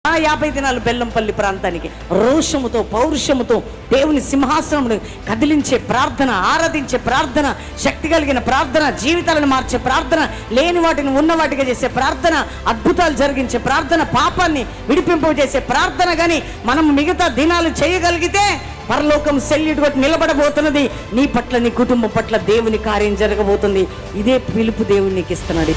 50 దినాలు బెల్లంపల్లి ప్రాంతానికి రోషముతో పౌరుషముతో దేవుని సింహాసనమును కదిలించే ప్రార్థన, ఆరాధించే ప్రార్థన, శక్తి కలిగిన ప్రార్థన, జీవితాలను మార్చే ప్రార్థన, లేని వాటిని ఉన్న వాటిగా చేసే ప్రార్థన, అద్భుతాలు జరిగించే ప్రార్థన, పాపాన్ని విడిపింపజేసే ప్రార్థన. కానీ మనం మిగతా దినాలు చేయగలిగితే పరలోకం సెల్యూట్ కొట్టి నిలబడబోతున్నది. నీ పట్ల, నీ కుటుంబం పట్ల దేవుని కార్యం జరగబోతుంది. ఇదే పిలుపు దేవుడు నీకు ఇస్తున్నాడు.